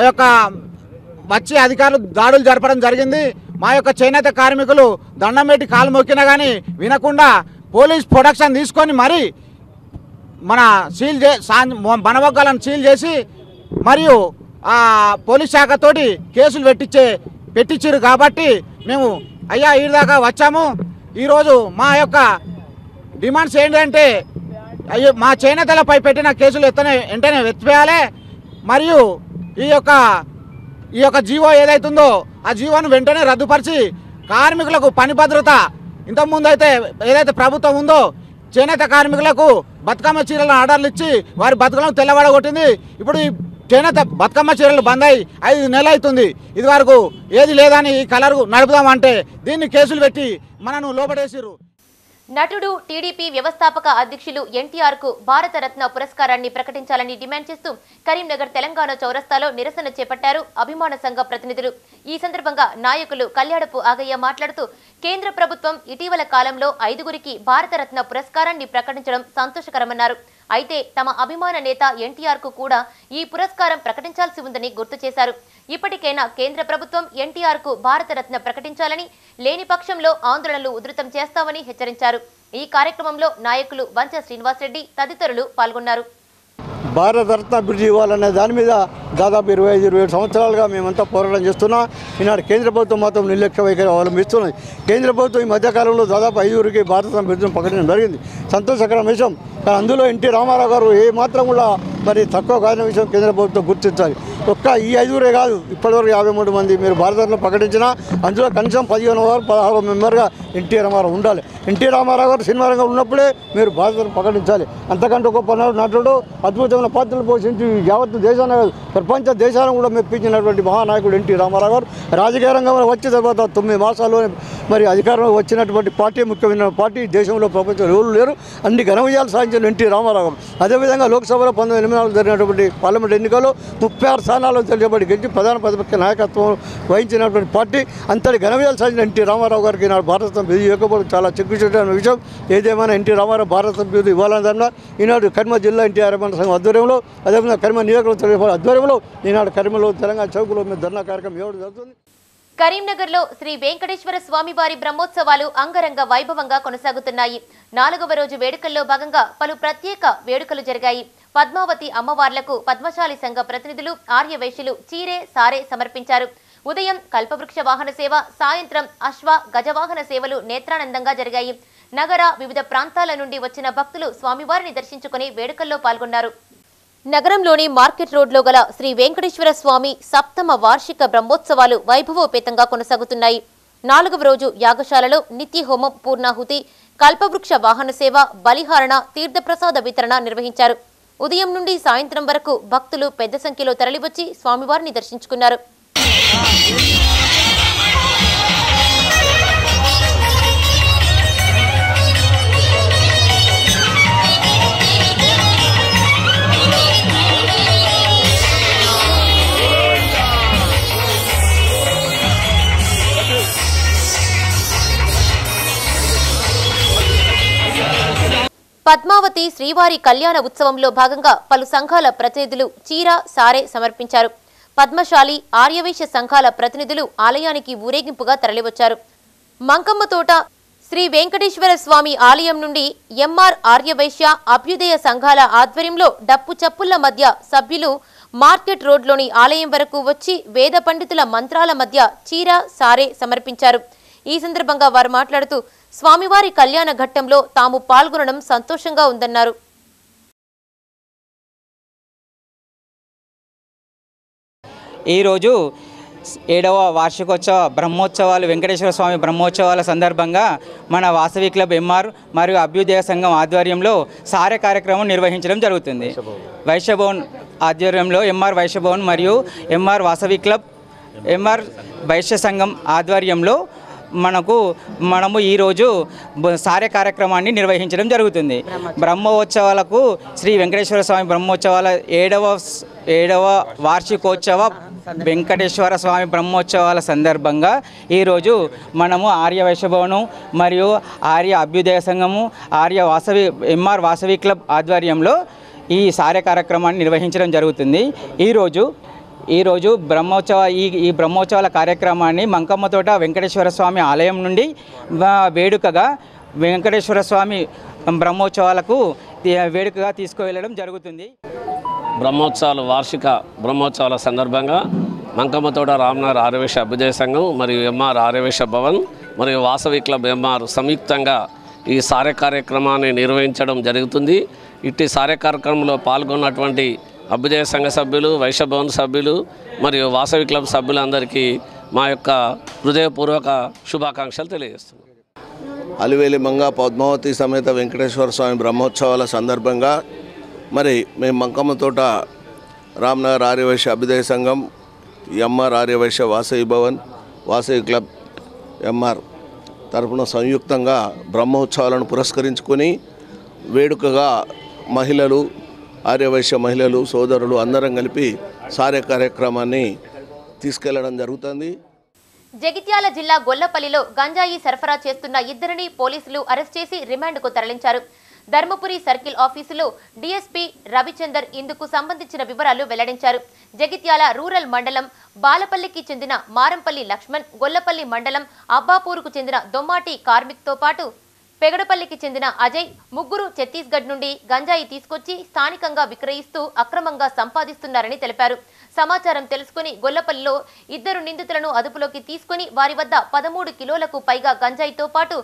యొక్క వచ్చి అధికారులు దాడులు జరపడం జరిగింది. మా యొక్క చేనేత కార్మికులు దండం పెట్టి కాలు మొక్కినా కానీ వినకుండా పోలీస్ ప్రొటెక్షన్ తీసుకొని మరి మన మరమగ్గాలను సీల్ చేసి మరియు పోలీస్ శాఖతోటి కేసులు పెట్టించారు. కాబట్టి మేము అయ్యా ఈ దాకా వచ్చాము. ఈరోజు మా యొక్క డిమాండ్స్ ఏంటంటే అయ్యో మా చేనేతలపై పెట్టిన కేసులు వెంటనే ఎత్తివేయాలి. మరియు ఈ యొక్క జీవో ఏదైతుందో ఆ జీవోను వెంటనే రద్దుపరిచి కార్మికులకు పని భద్రత ఇంతకుముందు అయితే ఏదైతే ప్రభుత్వం ఉందో చేనేత కార్మికులకు బతుకమ్మ చీరలను ఆర్డర్లు ఇచ్చి వారి బతుకులను తెల్లబడగొట్టింది. ఇప్పుడు ఈ చేనేత బతుకమ్మ చీరలు బంద్ అయి 5 నెలలు అవుతుంది. ఇది వరకు ఏది లేదని ఈ కలర్ నడుపుదామంటే దీన్ని కేసులు పెట్టి మనను లోపడేసిరు. నటుడు టీడీపీ వ్యవస్థాపక అధ్యక్షులు ఎన్టీఆర్ కు భారతరత్న పురస్కారాన్ని ప్రకటించాలని డిమాండ్ చేస్తూ కరీంనగర్ తెలంగాణ చౌరస్తాలో నిరసన చేపట్టారు అభిమాన సంఘ ప్రతినిధులు. ఈ సందర్భంగా నాయకులు కళ్యాడపు ఆగయ్య మాట్లాడుతూ కేంద్ర ప్రభుత్వం ఇటీవల కాలంలో 5గురికి భారతరత్న పురస్కారాన్ని ప్రకటించడం సంతోషకరమన్నారు. అయితే తమ అభిమాన నేత ఎన్టీఆర్ కు కూడా ఈ పురస్కారం ప్రకటించాల్సి ఉందని గుర్తు చేశారు. ఇప్పటికైనా కేంద్ర ప్రభుత్వం ఎన్టీఆర్ కు భారతరత్న ప్రకటించాలని, లేని పక్షంలో ఆందోళనలు ఉధృతం చేస్తామని హెచ్చరించారు. ఈ కార్యక్రమంలో నాయకులు వంచ శ్రీనివాసరెడ్డి తదితరులు పాల్గొన్నారు. భారతరత్న బిరుదు ఇవ్వాలనే దాని మీద దాదాపు 25-27 సంవత్సరాలుగా మేమంతా పోరాటం చేస్తున్నాం. ఈనాడు కేంద్ర ప్రభుత్వం మాత్రం నిర్లక్ష్య వైఖరి అవలంబిస్తున్నది. కేంద్ర ప్రభుత్వం ఈ మధ్యకాలంలో దాదాపు 5గురికి భారతరత్న బిరుదును ప్రకటించడం జరిగింది. సంతోషకరమైన విషయం. కానీ అందులో ఎన్టీ రామారావు గారు ఏ మాత్రం కూడా మరి తక్కువ కాని విషయం కేంద్ర ప్రభుత్వం గుర్తించాలి. ఒక్క ఈ 5గురే కాదు, ఇప్పటివరకు 53 మంది మీరు భారతరత్న ప్రకటించినా అందులో కనీసం 15వ 16వ మెంబర్గా ఎన్టీ రామారావు ఉండాలి. ఎన్టీ రామారావు గారు సినిమా రంగం ఉన్నప్పుడే మీరు భారతరత్న ప్రకటించాలి. అంతకంటే గొప్ప నటుడు, అద్భుతమైన పాత్రలు పోషించి యావత్ దేశాన్ని ప్రపంచ దేశాలను కూడా మెప్పించినటువంటి మహానాయకుడు ఎన్టీ రామారావు గారు రాజకీయ రంగంలో వచ్చిన తర్వాత 9 మాసాల్లోనే మరి అధికారంలో వచ్చినటువంటి పార్టీ, ముఖ్యమైన పార్టీ దేశంలో ప్రపంచంలో ఎవరు లేరు. అన్ని ఘన విజయాలు సాధించిన ఎన్టీ రామారావు గారు. అదేవిధంగా లోక్సభలో 1984 జరిగినటువంటి పార్లమెంట్ ఎన్నికల్లో 36 స్థానాల్లో తెలియబడి గెలిచి ప్రధాన ప్రతిపక్ష నాయకత్వం వహించినటువంటి పార్టీ అంతటి ఘన విజయాలు సాధించిన ఎన్టీ రామారావు గారికి ఈనాడు భారతరత్న బిరుదు ఇవ్వకపోవడం చాలా చిక్కుచేటైన విషయం. ఏదేమైనా ఎన్టీ రామారావు భారతరత్న బిరుదు ఇవ్వాలన్న ఈనాడు కరీంనగర్ జిల్లా ఎన్టీఆర్ అభిమాన సంఘం ఆధ్వర్యంలో, అదేవిధంగా కరీంనగర్ నియోజకవర్గ ఆధ్వర్యంలో ఈనాడు కరీంనగర్లో తెలంగాణ చౌకులో మీద ధర్నా కార్యక్రమం ఇవ్వడం జరుగుతుంది. కరీంనగర్లో శ్రీ వెంకటేశ్వర స్వామివారి బ్రహ్మోత్సవాలు అంగరంగ వైభవంగా కొనసాగుతున్నాయి. 4వ రోజు వేడుకల్లో భాగంగా పలు ప్రత్యేక వేడుకలు జరిగాయి. పద్మావతి అమ్మవార్లకు పద్మశాలి సంఘ ప్రతినిధులు, ఆర్యవైశ్యులు చీరే సారే సమర్పించారు. ఉదయం కల్పవృక్ష వాహన సేవ, సాయంత్రం అశ్వ గజవాహన సేవలు నేత్రానందంగా జరిగాయి. నగర వివిధ ప్రాంతాల నుండి వచ్చిన భక్తులు స్వామివారిని దర్శించుకుని వేడుకల్లో పాల్గొన్నారు. నగరంలోని మార్కెట్ రోడ్లో గల శ్రీ వెంకటేశ్వర స్వామి 7వ వార్షిక బ్రహ్మోత్సవాలు వైభవోపేతంగా కొనసాగుతున్నాయి. 4వ రోజు యాగశాలలో నిత్య హోమం, పూర్ణాహుతి, కల్పవృక్ష వాహన సేవ, బలిహారణ, తీర్థప్రసాద వితరణ నిర్వహించారు. ఉదయం నుండి సాయంత్రం వరకు భక్తులు పెద్ద సంఖ్యలో తరలివచ్చి స్వామివారిని దర్శించుకున్నారు. పద్మావతి శ్రీవారి కళ్యాణ ఉత్సవంలో భాగంగా పలు సంఘాల ప్రతినిధులు చీర సారే సమర్పించారు. పద్మశాలి, ఆర్యవైశ్య సంఘాల ప్రతినిధులు ఆలయానికి ఊరేగింపుగా తరలివచ్చారు. మంకమ్మతోట శ్రీ వెంకటేశ్వర స్వామి ఆలయం నుండి ఎంఆర్ ఆర్యవైశ్య అభ్యుదయ సంఘాల ఆధ్వర్యంలో డప్పు చప్పుళ్ల మధ్య సభ్యులు మార్కెట్ రోడ్లోని ఆలయం వరకు వచ్చి వేద పండితుల మంత్రాల మధ్య చీర సారే సమర్పించారు. ఈ సందర్భంగా వారు మాట్లాడుతూ స్వామివారి కళ్యాణ ఘట్టంలో తాము పాల్గొనడం సంతోషంగా ఉందన్నారు. ఈరోజు 7వ వార్షికోత్సవ బ్రహ్మోత్సవాలు, వెంకటేశ్వర స్వామి బ్రహ్మోత్సవాల సందర్భంగా మన వాసవి క్లబ్ ఎంఆర్ మరియు అభ్యుదయ సంఘం ఆధ్వర్యంలో సారే కార్యక్రమం నిర్వహించడం జరుగుతుంది. వైశ్యభవన్ ఆధ్వర్యంలో ఎంఆర్ వైశ్యభవన్ మరియు MR Vasavi club, MR Vaishya Sangham ఆధ్వర్యంలో మనము ఈరోజు సారే కార్యక్రమాన్ని నిర్వహించడం జరుగుతుంది. బ్రహ్మోత్సవాలకు శ్రీ వెంకటేశ్వర స్వామి బ్రహ్మోత్సవాల 7వ వార్షికోత్సవ వెంకటేశ్వర స్వామి బ్రహ్మోత్సవాల సందర్భంగా ఈరోజు మనము ఆర్య వైశ్య భవనం మరియు ఆర్య అభ్యుదయ సంఘము ఆర్య ఎంఆర్ వాసవి క్లబ్ ఆధ్వర్యంలో ఈ సారే కార్యక్రమాన్ని నిర్వహించడం జరుగుతుంది. ఈరోజు ఈ బ్రహ్మోత్సవాల కార్యక్రమాన్ని మంకమ్మతోట వెంకటేశ్వర స్వామి ఆలయం నుండి వేడుకగా వెంకటేశ్వర స్వామి బ్రహ్మోత్సవాలకు వేడుకగా తీసుకువెళ్ళడం జరుగుతుంది. వార్షిక బ్రహ్మోత్సవాల సందర్భంగా మంకమ్మతోట రామ్నగర్ ఆర్యవైశ్య అభ్యుదయ సంఘం మరియు ఎంఆర్ ఆర్యవైశ్య భవన్ మరియు వాసవి క్లబ్ ఎంఆర్ సంయుక్తంగా ఈ సారే కార్యక్రమాన్ని నిర్వహించడం జరుగుతుంది. ఇట్టి సారే కార్యక్రమంలో పాల్గొన్నటువంటి అభ్యుదయ సంఘ సభ్యులు, వైశ్య భవన్ సభ్యులు మరియు వాసవి క్లబ్ సభ్యులందరికీ మా యొక్క హృదయపూర్వక శుభాకాంక్షలు తెలియజేస్తున్నాం. అలివేలి మంగ పద్మావతి సమేత వెంకటేశ్వర స్వామి బ్రహ్మోత్సవాల సందర్భంగా మరి మేము Mankammathota Ramnagar Aryavaishya Abhyudaya Sangham, MR Aryavaishya Vasavi Bhavan, Vasavi club MR తరఫున సంయుక్తంగా బ్రహ్మోత్సవాలను పురస్కరించుకొని వేడుకగా మహిళలు, ఆర్యవైశ్య మహిళలు, సోదరులు అందరం కలిపి సారే కార్యక్రమాన్ని తీసుకెళ్లడం జరుగుతుంది. జగిత్యాల జిల్లా గొల్లపల్లిలో గంజాయి సరఫరా చేస్తున్న ఇద్దరిని పోలీసులు అరెస్ట్ చేసి రిమాండ్కు తరలించారు. ధర్మపురి సర్కిల్ ఆఫీసులో డీఎస్పీ రవిచందర్ ఇందుకు సంబంధించిన వివరాలు వెల్లడించారు. జగిత్యాల రూరల్ మండలం బాలపల్లికి చెందిన మారంపల్లి లక్ష్మణ్, గొల్లపల్లి మండలం అబ్బాపూర్కు చెందిన దొమ్మాటి కార్మిక్తో పాటు పెగడపల్లికి చెందిన అజయ్ ముగ్గురు ఛత్తీస్గఢ్ నుండి గంజాయి తీసుకొచ్చి స్థానికంగా విక్రయిస్తూ అక్రమంగా సంపాదిస్తున్నారని తెలిపారు. సమాచారం తెలుసుకుని గొల్లపల్లిలో ఇద్దరు నిందితులను అదుపులోకి తీసుకుని వారి వద్ద 13 కిలోలకు పైగా గంజాయితో పాటు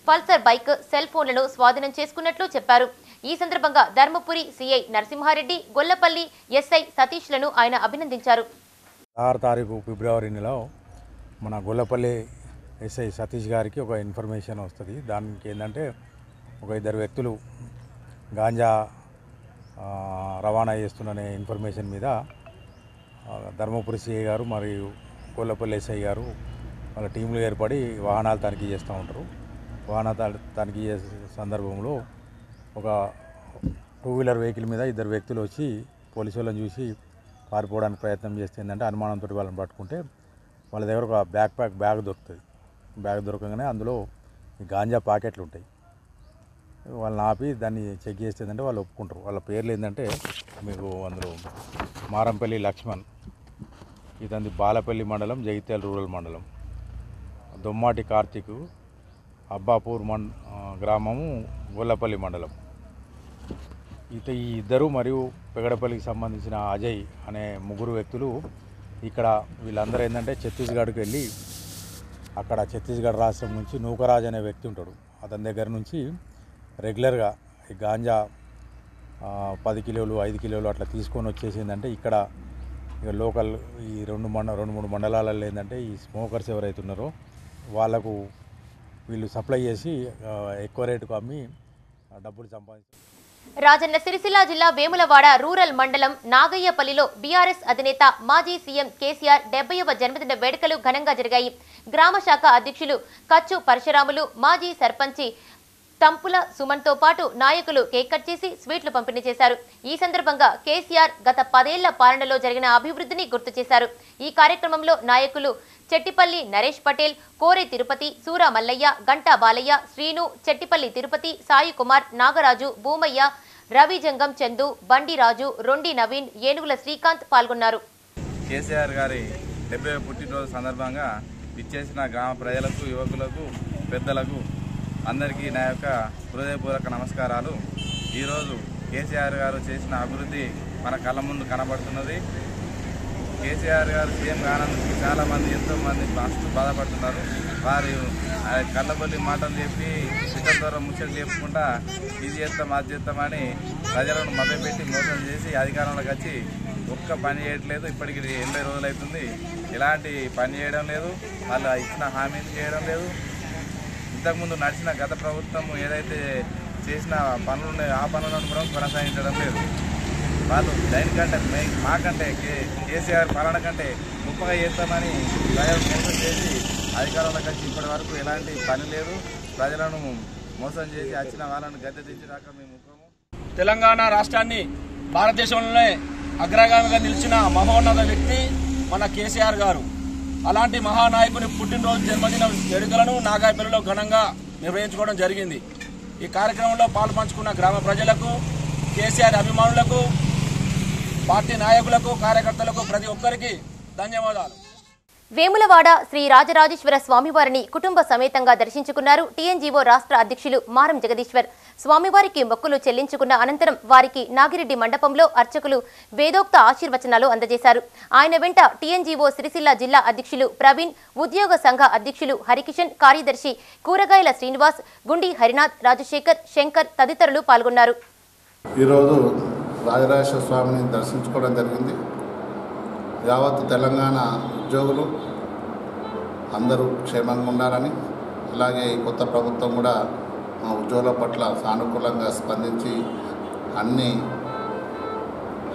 పల్సర్ బైక్, సెల్ ఫోన్లను స్వాధీనం చేసుకున్నట్లు చెప్పారు. ఈ సందర్భంగా ధర్మపురి సిఐ నరసింహారెడ్డి, గొల్లపల్లి ఎస్ఐ సతీష్లను ఆయన అభినందించారు. 6 తారీఖు ఫిబ్రవరి నెలలో మన గొల్లపల్లి ఎస్ఐ సతీష్ గారికి ఒక ఇన్ఫర్మేషన్ వస్తుంది. దానికి ఏంటంటే ఒక ఇద్దరు వ్యక్తులు గాంజా రవాణా చేస్తున్న ఇన్ఫర్మేషన్ మీద ధర్మపురి సిఐ గారు మరియు గొల్లపల్లి ఎస్ఐ గారు వాళ్ళ టీంలు ఏర్పడి వాహనాలు తనిఖీ చేస్తూ ఉంటారు. వాహనాలు తనిఖీ చేసే సందర్భంలో ఒక 2 వీలర్ వెహికల్ మీద ఇద్దరు వ్యక్తులు వచ్చి పోలీసు వాళ్ళని చూసి పారిపోవడానికి ప్రయత్నం చేస్తే ఏంటంటే అనుమానంతో వాళ్ళని పట్టుకుంటే వాళ్ళ దగ్గర ఒక బ్యాగ్ దొరుకుతుంది. బ్యాగ్ దొరకగానే అందులో ఈ గాంజా ప్యాకెట్లు ఉంటాయి. వాళ్ళని ఆపి దాన్ని చెక్ చేస్తే ఏంటంటే వాళ్ళు ఒప్పుకుంటారు. వాళ్ళ పేర్లు ఏంటంటే మీకు అందులో మారంపల్లి లక్ష్మణ్, ఇతంది బాలపల్లి మండలం, జగిత్యాల రూరల్ మండలం, దొమ్మాటి కార్తీక్, అబ్బాపూర్ గ్రామము, గొల్లపల్లి మండలం. ఈ ఇద్దరు మరియు పెగడపల్లికి సంబంధించిన అజయ్ అనే ముగ్గురు వ్యక్తులు ఇక్కడ వీళ్ళందరూ ఏంటంటే ఛత్తీస్గఢ్కి వెళ్ళి అక్కడ ఛత్తీస్గఢ్ రాష్ట్రం నుంచి నూకరాజ్ అనే వ్యక్తి ఉంటాడు. అతని దగ్గర నుంచి రెగ్యులర్గా ఈ గాంజా 10 కిలోలు 5 కిలోలు అట్లా తీసుకొని వచ్చేసిందంటే ఇక్కడ ఇక లోకల్ ఈ 2-3 మండలాలలో ఏంటంటే ఈ స్మోకర్స్ ఎవరైతే ఉన్నారో వాళ్ళకు వీళ్ళు సప్లై చేసి ఎక్కువ రేటుకు అమ్మి డబ్బులు సంపాదిస్తారు. రాజన్న సిరిసిల్ల జిల్లా వేములవాడ రూరల్ మండలం నాగయ్యపల్లిలో బీఆర్ఎస్ అధినేత మాజీ సీఎం కేసీఆర్ 70వ జన్మదిన వేడుకలు ఘనంగా జరిగాయి. గ్రామ శాఖ అధ్యక్షులు కచ్చు పరశురాములు, మాజీ సర్పంచి తంపుల సుమన్తో పాటు నాయకులు కేక్ కట్ చేసి స్వీట్లు పంపిణీ చేశారు. ఈ సందర్భంగా కేసీఆర్ గత 10 ఏళ్ల పాలనలో జరిగిన అభివృద్ధిని గుర్తు చేశారు. ఈ కార్యక్రమంలో నాయకులు చెట్టిపల్లి నరేష్ పటేల్, కోరే తిరుపతి, సూరా మల్లయ్య, గంటా బాలయ్య, శ్రీను, చెట్టిపల్లి తిరుపతి, సాయి కుమార్, నాగరాజు, భూమయ్య, రవిజంగం చందు, బండి రాజు, రొండి నవీన్, ఏనుగుల శ్రీకాంత్ పాల్గొన్నారు. కేసీఆర్ గారి 70వ పుట్టినరోజు సందర్భంగా ఇచ్చేసిన గ్రామ ప్రజలకు, యువకులకు, పెద్దలకు అందరికీ నా యొక్క హృదయపూర్వక నమస్కారాలు. ఈరోజు కేసీఆర్ గారు చేసిన అభివృద్ధి మన కళ్ళ ముందు కనబడుతున్నది. కేసీఆర్ గారు సీఎం కానందుకు చాలామంది ఎంతోమంది మస్తు బాధపడుతున్నారు. వారు కళ్ళబొల్లి మాటలు చెప్పి ట్విట్టర్ ద్వారా ముచ్చట్లు చెప్పుకుంటా ఇది చేస్తాం అది చేస్తామని ప్రజలను మభ్యపెట్టి మోసం చేసి అధికారంలోకి వచ్చి ఒక్క పని చేయట్లేదు. ఇప్పటికి 80 రోజులు అవుతుంది. ఎలాంటి పని చేయడం లేదు. వాళ్ళు ఇచ్చిన హామీలు చేయడం లేదు. ఇంతకుముందు నడిచిన గత ప్రభుత్వం ఏదైతే చేసిన పనులు ఉన్నాయో ఆ పనులను కూడా కొనసాగించడం లేదు. వాళ్ళు దానికంటే మాకంటే కేసీఆర్ పాలన కంటే గొప్పగా చేస్తామని ప్రజలు మోసం చేసి అధికారంలోకి వచ్చి ఇప్పటి వరకు ఎలాంటి పని లేదు. ప్రజలను మోసం చేసి వచ్చిన వాళ్ళను గద్దె దించేదాకా మేము ముఖము. తెలంగాణ రాష్ట్రాన్ని భారతదేశంలోనే అగ్రగామిగా నిలిచిన మహోన్నత వ్యక్తి మన కేసీఆర్ గారు. అలాంటి మహానాయకుని పుట్టినరోజు జన్మదిన వేడుకలను నాగాయపల్లిలో ఘనంగా నిర్వహించుకోవడం జరిగింది. ఈ కార్యక్రమంలో పాల్పంచుకున్న గ్రామ ప్రజలకు, కేసీఆర్ అభిమానులకు, పార్టీ నాయకులకు, కార్యకర్తలకు ప్రతి ఒక్కరికి ధన్యవాదాలు. వేములవాడ శ్రీ రాజరాజేశ్వర స్వామివారిని కుటుంబ సమేతంగా దర్శించుకున్నారు టీఎన్జీఓ రాష్ట్ర అధ్యక్షులు మారం జగదీశ్వర్. స్వామివారికి మొక్కులు చెల్లించుకున్న అనంతరం వారికి నాగిరెడ్డి మండపంలో అర్చకులు వేదోక్త ఆశీర్వచనాలు అందజేశారు. ఆయన వెంట టీఎన్జీఓ సిరిసిల్ల జిల్లా అధ్యక్షులు ప్రవీణ్, ఉద్యోగ సంఘ అధ్యక్షులు హరికిషన్, కార్యదర్శి కూరగాయల శ్రీనివాస్, గుండి హరినాథ్, రాజశేఖర్, శంకర్ తదితరులు పాల్గొన్నారు. ఈరోజు రాజరాజేశ్వర స్వామిని దర్శించుకోవడం జరిగింది. యావత్ తెలంగాణ ఉద్యోగులు అందరూ క్షేమంగా ఉండాలని, అలాగే ఈ కొత్త ప్రభుత్వం కూడా మా ఉద్యోగుల పట్ల సానుకూలంగా స్పందించి అన్ని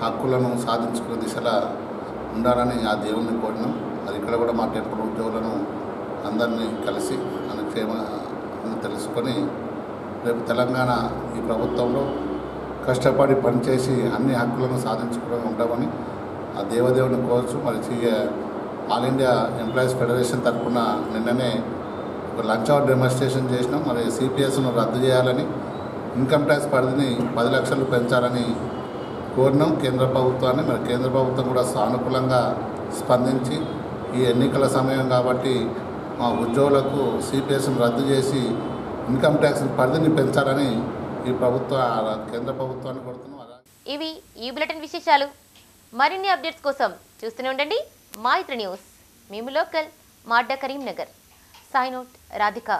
హక్కులను సాధించుకునే దిశలా ఉండాలని ఆ దేవుణ్ణి కోరినాం. మరి ఇక్కడ కూడా మా టెంపుల్ ఉద్యోగులను అందరినీ కలిసి అని క్షేమాన్ని తెలుసుకొని రేపు తెలంగాణ ఈ ప్రభుత్వంలో కష్టపడి పనిచేసి అన్ని హక్కులను సాధించుకుని ఉంటామని ఆ దేవదేవుని కోరచ్చు. మరి ఆల్ ఇండియా ఎంప్లాయీస్ ఫెడరేషన్ తరఫున నిన్ననే ఒక లంచ్ అవర్ డెమాన్స్ట్రేషన్ చేసినాం. మరి సిపిఎస్ను రద్దు చేయాలని, ఇన్కమ్ ట్యాక్స్ పరిధిని 10 లక్షలు పెంచాలని కోరినాం కేంద్ర ప్రభుత్వాన్ని. మరి కేంద్ర ప్రభుత్వం కూడా సానుకూలంగా స్పందించి ఈ ఎన్నికల సమయం కాబట్టి మా ఉద్యోగులకు సిపిఎస్ను రద్దు చేసి ఇన్కమ్ ట్యాక్స్ పరిధిని పెంచాలని ఈ కేంద్ర ప్రభుత్వాన్ని కోరుతున్నాం. ఇవి ఈ బులెటిన్ విశేషాలు. మరిన్ని అప్డేట్స్ కోసం చూస్తూనే ఉండండి మైత్రి న్యూస్. మేము local, Madda, Karimnagar. Sign out Radhika.